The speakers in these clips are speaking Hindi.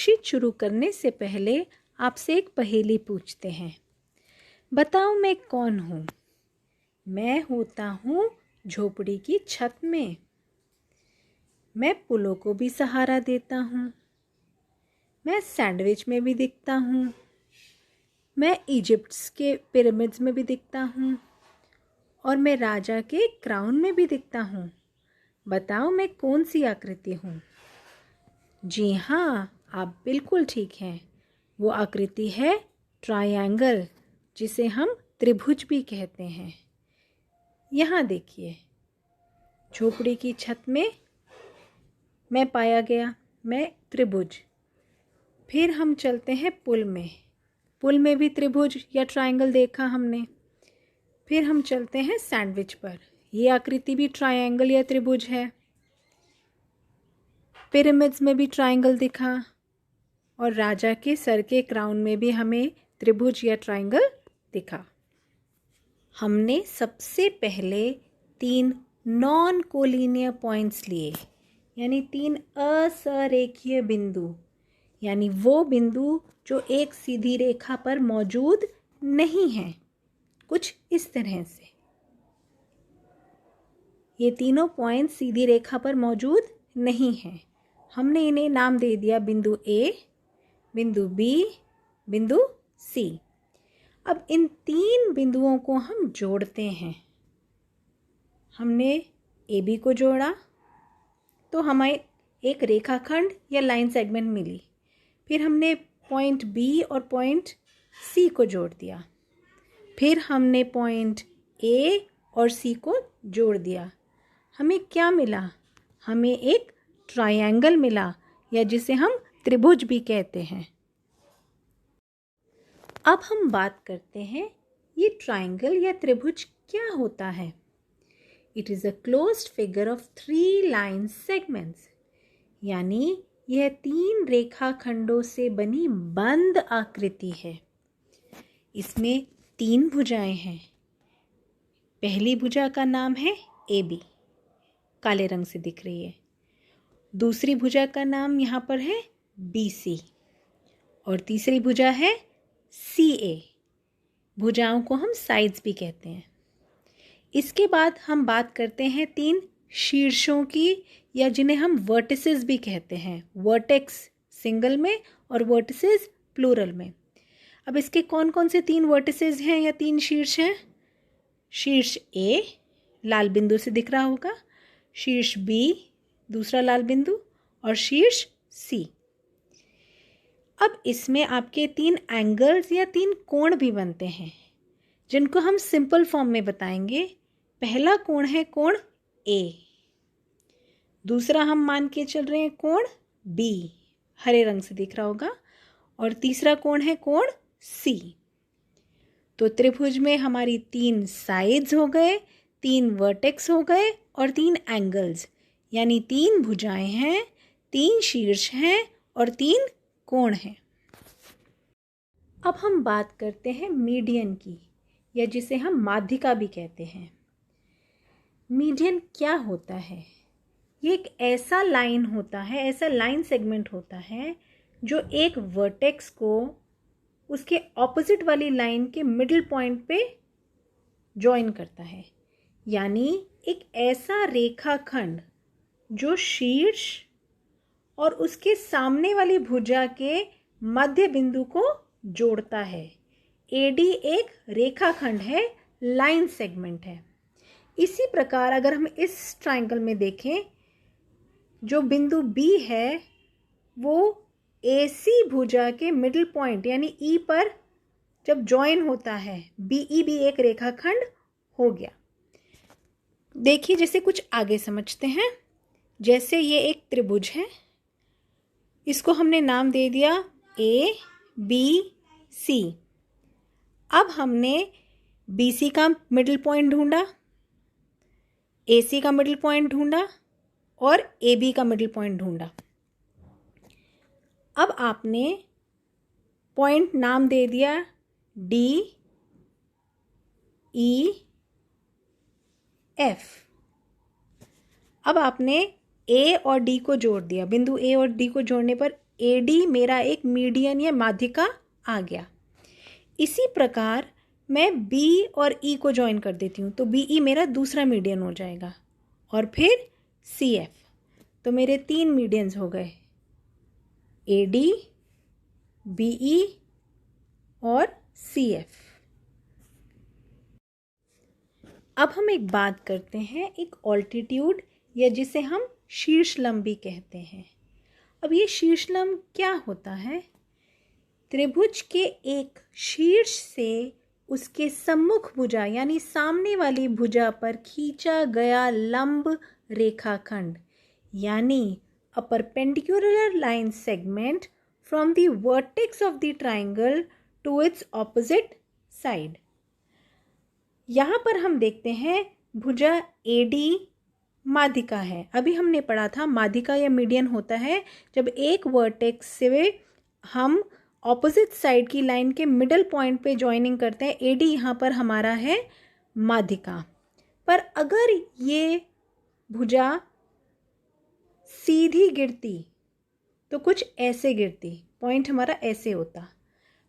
वर्कशीट शुरू करने से पहले आपसे एक पहेली पूछते हैं। बताओ मैं कौन हूँ? मैं होता हूँ झोपड़ी की छत में। मैं पुलों को भी सहारा देता हूँ। मैं सैंडविच में भी दिखता हूँ। मैं इजिप्ट के पिरामिड्स में भी दिखता हूँ और मैं राजा के क्राउन में भी दिखता हूँ। बताओ मैं कौन सी आकृति हूँ? जी हाँ, आप बिल्कुल ठीक हैं। वो आकृति है ट्रायंगल, जिसे हम त्रिभुज भी कहते हैं। यहाँ देखिए, झोपड़ी की छत में मैं पाया गया, मैं त्रिभुज। फिर हम चलते हैं पुल में। पुल में भी त्रिभुज या ट्रायंगल देखा हमने। फिर हम चलते हैं सैंडविच पर। ये आकृति भी ट्रायंगल या त्रिभुज है। पिरामिड्स में भी ट्रायंगल दिखा और राजा के सर के क्राउन में भी हमें त्रिभुज या ट्रायंगल दिखा। हमने सबसे पहले 3 नॉन कोलिनियर पॉइंट्स लिए, यानी 3 असरेखीय बिंदु, यानी वो बिंदु जो एक सीधी रेखा पर मौजूद नहीं हैं। कुछ इस तरह से ये तीनों पॉइंट सीधी रेखा पर मौजूद नहीं हैं। हमने इन्हें नाम दे दिया बिंदु ए, बिंदु बी, बिंदु सी। अब इन 3 बिंदुओं को हम जोड़ते हैं। हमने ए बी को जोड़ा तो हमें एक रेखाखंड या लाइन सेगमेंट मिली। फिर हमने पॉइंट बी और पॉइंट सी को जोड़ दिया। फिर हमने पॉइंट ए और सी को जोड़ दिया। हमें क्या मिला? हमें एक ट्रायंगल मिला, या जिसे हम त्रिभुज भी कहते हैं। अब हम बात करते हैं ये ट्रायंगल या त्रिभुज क्या होता है। It is a closed figure of 3 line segments, यानी यह 3 रेखाखंडों से बनी बंद आकृति है। इसमें 3 भुजाएं हैं। पहली भुजा का नाम है ए बी, काले रंग से दिख रही है। दूसरी भुजा का नाम यहाँ पर है बी सी और तीसरी भुजा है सी ए। भुजाओं को हम साइड्स भी कहते हैं। इसके बाद हम बात करते हैं 3 शीर्षों की, या जिन्हें हम वर्टिसेस भी कहते हैं। वर्टेक्स सिंगल में और वर्टिसेस प्लूरल में। अब इसके कौन कौन से 3 वर्टिसेस हैं या 3 शीर्ष हैं? शीर्ष ए लाल बिंदु से दिख रहा होगा, शीर्ष बी दूसरा लाल बिंदु और शीर्ष सी। अब इसमें आपके 3 एंगल्स या 3 कोण भी बनते हैं, जिनको हम सिंपल फॉर्म में बताएंगे। पहला कोण है कोण ए, दूसरा हम मान के चल रहे हैं कोण बी, हरे रंग से दिख रहा होगा, और तीसरा कोण है कोण सी। तो त्रिभुज में हमारी 3 साइड्स हो गए, 3 वर्टेक्स हो गए और 3 एंगल्स, यानी 3 भुजाएं हैं, 3 शीर्ष हैं और 3 कोण हैं। अब हम बात करते हैं मीडियन की, या जिसे हम माध्यिका भी कहते हैं। मीडियन क्या होता है? ये एक ऐसा लाइन होता है, ऐसा लाइन सेगमेंट होता है जो एक वर्टेक्स को उसके ऑपोजिट वाली लाइन के मिडिल पॉइंट पे जॉइन करता है। यानी एक ऐसा रेखाखंड जो शीर्ष और उसके सामने वाली भुजा के मध्य बिंदु को जोड़ता है। एडी एक रेखाखंड है, लाइन सेगमेंट है। इसी प्रकार अगर हम इस ट्रायंगल में देखें, जो बिंदु बी है वो एसी भुजा के मिडिल पॉइंट यानी ई पर जब जॉइन होता है, बीई भी एक रेखाखंड हो गया। देखिए, जैसे कुछ आगे समझते हैं। जैसे ये एक त्रिभुज है, इसको हमने नाम दे दिया ए बी सी। अब हमने बी सी का मिडिल पॉइंट ढूंढा, ए सी का मिडिल पॉइंट ढूंढा और ए बी का मिडिल पॉइंट ढूंढा। अब आपने पॉइंट नाम दे दिया डी ई एफ। अब आपने ए और डी को जोड़ दिया। बिंदु ए और डी को जोड़ने पर AD मेरा एक मीडियन या माध्यिका आ गया। इसी प्रकार मैं B और E को ज्वाइन कर देती हूँ, तो BE मेरा दूसरा मीडियन हो जाएगा, और फिर CF। तो मेरे 3 मीडियंस हो गए, AD, BE और CF। अब हम एक बात करते हैं एक ऑल्टीट्यूड, या जिसे हम शीर्षलंब भी कहते हैं। अब ये शीर्षलंब क्या होता है? त्रिभुज के एक शीर्ष से उसके सम्मुख भुजा यानी सामने वाली भुजा पर खींचा गया लंब रेखाखंड, यानी a perpendicular line segment from the vertex of the triangle to its opposite side. यहाँ पर हम देखते हैं भुजा AD माध्यिका है। अभी हमने पढ़ा था माध्यिका या मीडियन होता है जब एक वर्टेक्स से हम ऑपोजिट साइड की लाइन के मिडल पॉइंट पे ज्वाइनिंग करते हैं। AD यहाँ पर हमारा है माध्यिका। पर अगर ये भुजा सीधी गिरती तो कुछ ऐसे गिरती, पॉइंट हमारा ऐसे होता,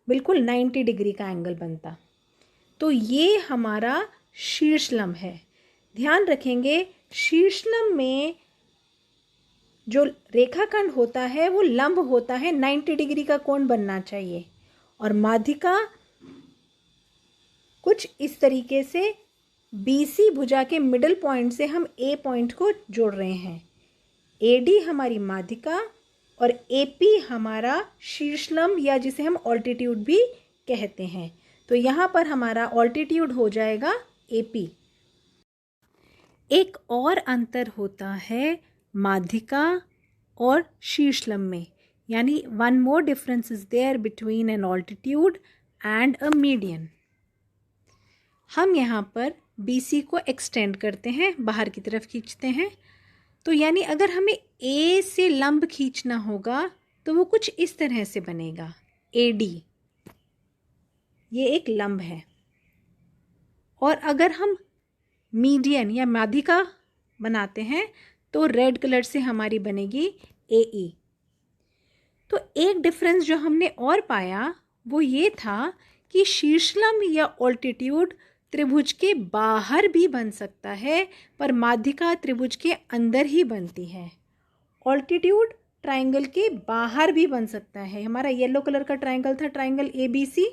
बिल्कुल 90 डिग्री का एंगल बनता। तो ये हमारा शीर्षलंब है। ध्यान रखेंगे, शीर्षलंब में जो रेखाखंड होता है वो लंब होता है, 90 डिग्री का कोण बनना चाहिए, और माध्यिका कुछ इस तरीके से BC भुजा के मिडल पॉइंट से हम A पॉइंट को जोड़ रहे हैं। AD हमारी माध्यिका और AP हमारा शीर्षलंब, या जिसे हम ऑल्टीट्यूड भी कहते हैं। तो यहाँ पर हमारा ऑल्टीट्यूड हो जाएगा AP। एक और अंतर होता है माध्यिका और शीर्षलंब में, यानी one more difference is there between an altitude and a median. हम यहाँ पर BC को एक्सटेंड करते हैं, बाहर की तरफ खींचते हैं। तो यानी अगर हमें A से लंब खींचना होगा तो वो कुछ इस तरह से बनेगा। AD ये एक लंब है, और अगर हम मीडियन या माध्यिका बनाते हैं तो रेड कलर से हमारी बनेगी AE। तो एक डिफरेंस जो हमने और पाया वो ये था कि शीर्षलंब या ऑल्टीट्यूड त्रिभुज के बाहर भी बन सकता है, पर माध्यिका त्रिभुज के अंदर ही बनती है। ऑल्टीट्यूड ट्राइंगल के बाहर भी बन सकता है। हमारा येलो कलर का ट्राइंगल था, ट्राइंगल ABC,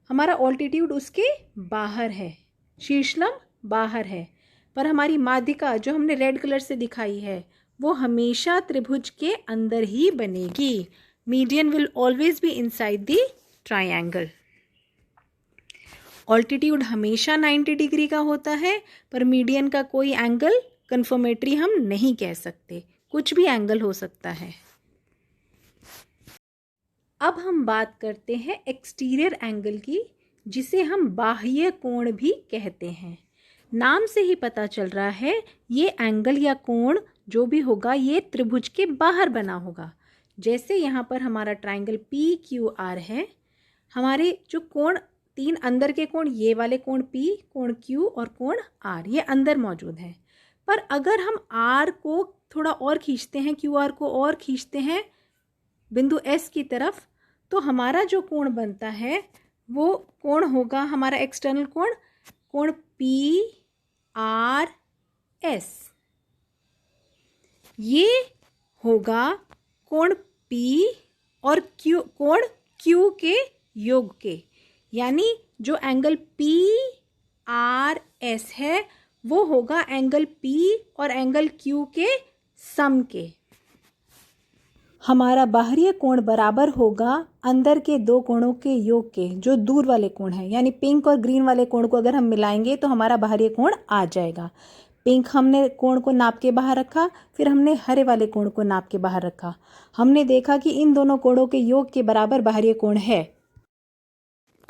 हमारा ऑल्टीट्यूड उसके बाहर है, शीर्षलंब बाहर है, पर हमारी माध्यिका जो हमने रेड कलर से दिखाई है वो हमेशा त्रिभुज के अंदर ही बनेगी। Median will always be inside the triangle. Altitude हमेशा 90 डिग्री का होता है, पर मीडियन का कोई एंगल कन्फर्मेटरी हम नहीं कह सकते, कुछ भी एंगल हो सकता है। अब हम बात करते हैं एक्सटीरियर एंगल की, जिसे हम बाह्य कोण भी कहते हैं। नाम से ही पता चल रहा है ये एंगल या कोण जो भी होगा ये त्रिभुज के बाहर बना होगा। जैसे यहाँ पर हमारा ट्राइंगल PQR है, हमारे जो कोण 3 अंदर के कोण, ये वाले कोण P, कोण Q और कोण R, ये अंदर मौजूद है। पर अगर हम R को थोड़ा और खींचते हैं, QR को और खींचते हैं बिंदु S की तरफ, तो हमारा जो कोण बनता है वो कोण होगा हमारा एक्सटर्नल कोण, कोण PRS। ये होगा कोण P और Q, कोण Q के योग के, यानी जो एंगल PRS है वो होगा एंगल P और एंगल Q के सम के। हमारा बाहरी कोण बराबर होगा अंदर के दो कोणों के योग के, जो दूर वाले कोण हैं, यानी पिंक और ग्रीन वाले कोण को अगर हम मिलाएंगे तो हमारा बाहरी कोण आ जाएगा। पिंक हमने कोण को नाप के बाहर रखा, फिर हमने हरे वाले कोण को नाप के बाहर रखा, हमने देखा कि इन दोनों कोणों के योग के बराबर बाहरी कोण है।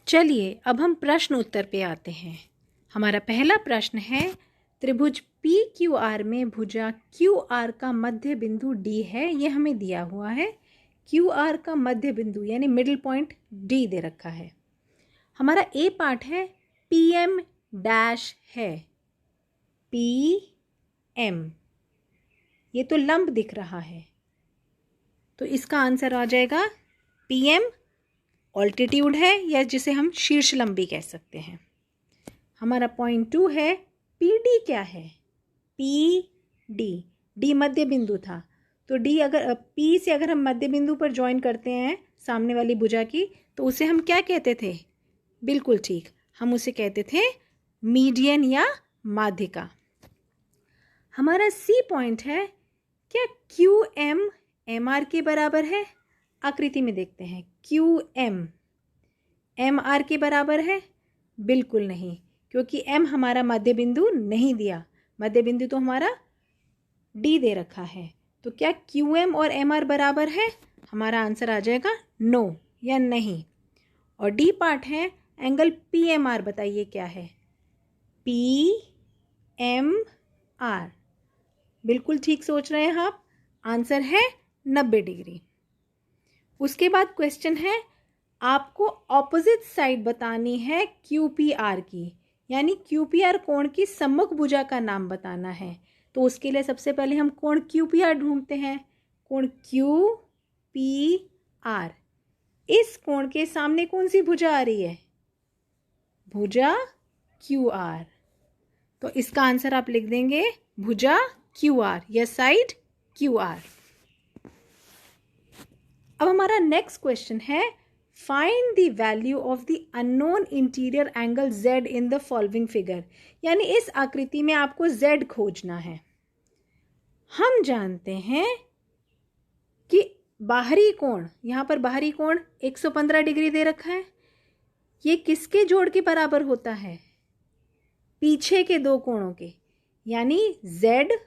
चलिए अब हम प्रश्न उत्तर पे आते हैं। हमारा पहला प्रश्न है, त्रिभुज PQR में भुजा QR का मध्य बिंदु D है, ये हमें दिया हुआ है। QR का मध्य बिंदु यानी मिडिल पॉइंट D दे रखा है। हमारा A पार्ट है, PM डैश है, PM, ये तो लंब दिख रहा है। तो इसका आंसर आ जाएगा PM ऑल्टीट्यूड है, या जिसे हम शीर्ष लंबी कह सकते हैं। हमारा पॉइंट 2 है PD क्या है? PD, D मध्य बिंदु था, तो D अगर P से अगर हम मध्य बिंदु पर ज्वाइन करते हैं सामने वाली भुजा की, तो उसे हम क्या कहते थे? बिल्कुल ठीक, हम उसे कहते थे मीडियन या माध्यिका। हमारा C पॉइंट है, क्या QM MR के बराबर है? आकृति में देखते हैं, QM MR के बराबर है? बिल्कुल नहीं, क्योंकि M हमारा मध्य बिंदु नहीं दिया, मध्य बिंदु तो हमारा D दे रखा है। तो क्या QM और MR बराबर है? हमारा आंसर आ जाएगा नो या नहीं। और D पार्ट है एंगल PMR, बताइए क्या है? PMR, बिल्कुल ठीक सोच रहे हैं आप, आंसर है 90 डिग्री। उसके बाद क्वेश्चन है, आपको ऑपोजिट साइड बतानी है QPR की, यानी QPR कोण की सम्मुख भुजा का नाम बताना है। तो उसके लिए सबसे पहले हम कोण QPR ढूंढते हैं। कोण QPR, इस कोण के सामने कौन सी भुजा आ रही है? भुजा QR। तो इसका आंसर आप लिख देंगे भुजा QR या साइड QR। अब हमारा नेक्स्ट क्वेश्चन है, find the value of the unknown interior angle Z in the following figure, यानी इस आकृति में आपको Z खोजना है। हम जानते हैं कि बाहरी कोण, यहाँ पर बाहरी कोण 115 डिग्री दे रखा है, ये किसके जोड़ के बराबर होता है? पीछे के दो कोणों के, यानी Z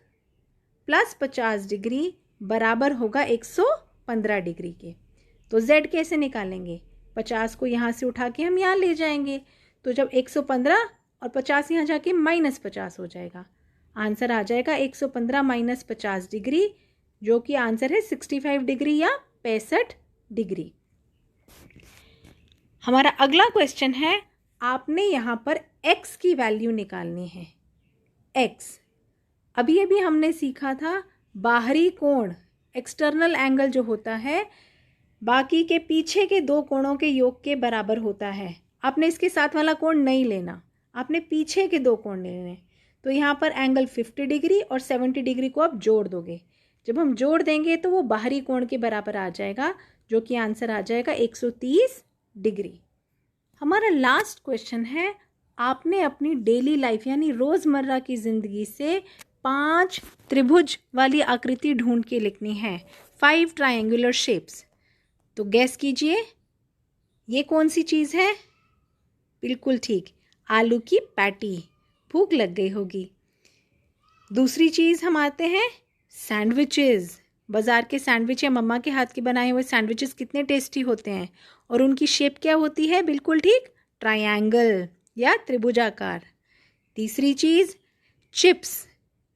प्लस 50 डिग्री बराबर होगा 115 डिग्री के। तो Z कैसे निकालेंगे? 50 को यहाँ से उठा के हम यहाँ ले जाएंगे, तो जब 115 और 50 यहाँ जाके -50 हो जाएगा, आंसर आ जाएगा 115 - 50 डिग्री, जो कि आंसर है 65 डिग्री या 65 डिग्री। हमारा अगला क्वेश्चन है, आपने यहाँ पर x की वैल्यू निकालनी है। x, अभी हमने सीखा था बाहरी कोण, एक्सटर्नल एंगल जो होता है बाकी के पीछे के दो कोणों के योग के बराबर होता है। आपने इसके साथ वाला कोण नहीं लेना, आपने पीछे के दो कोण लेने। तो यहाँ पर एंगल 50 डिग्री और 70 डिग्री को आप जोड़ दोगे। जब हम जोड़ देंगे तो वो बाहरी कोण के बराबर आ जाएगा, जो कि आंसर आ जाएगा 130 डिग्री। हमारा लास्ट क्वेश्चन है, आपने अपनी डेली लाइफ यानी रोज़मर्रा की ज़िंदगी से 5 त्रिभुज वाली आकृति ढूंढ के लिखनी है, 5 ट्रायंगुलर शेप्स। तो गैस कीजिए ये कौन सी चीज़ है? बिल्कुल ठीक, आलू की पैटी। भूख लग गई होगी। दूसरी चीज़ हम आते हैं सैंडविचेस। बाज़ार के सैंडविच या मम्मा के हाथ के बनाए हुए सैंडविचेस कितने टेस्टी होते हैं, और उनकी शेप क्या होती है? बिल्कुल ठीक, ट्रायंगल या त्रिभुजाकार। तीसरी चीज़ चिप्स,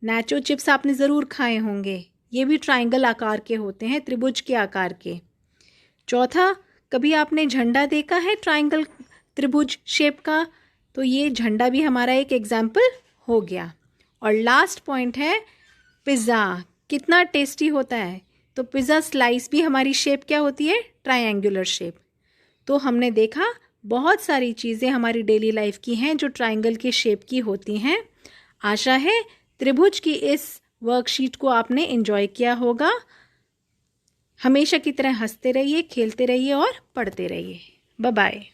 नाचो चिप्स आपने ज़रूर खाए होंगे, ये भी ट्रायंगल आकार के होते हैं, त्रिभुज के आकार के। चौथा, कभी आपने झंडा देखा है ट्रायंगल त्रिभुज शेप का? तो ये झंडा भी हमारा एक एग्जाम्पल हो गया। और लास्ट पॉइंट है पिज़्ज़ा, कितना टेस्टी होता है। तो पिज़्ज़ा स्लाइस भी हमारी शेप क्या होती है? Triangular shape. तो हमने देखा बहुत सारी चीज़ें हमारी डेली लाइफ की हैं जो ट्रायंगल के शेप की होती हैं। आशा है त्रिभुज की इस वर्कशीट को आपने एंजॉय किया होगा। हमेशा की तरह हंसते रहिए, खेलते रहिए और पढ़ते रहिए। Bye bye.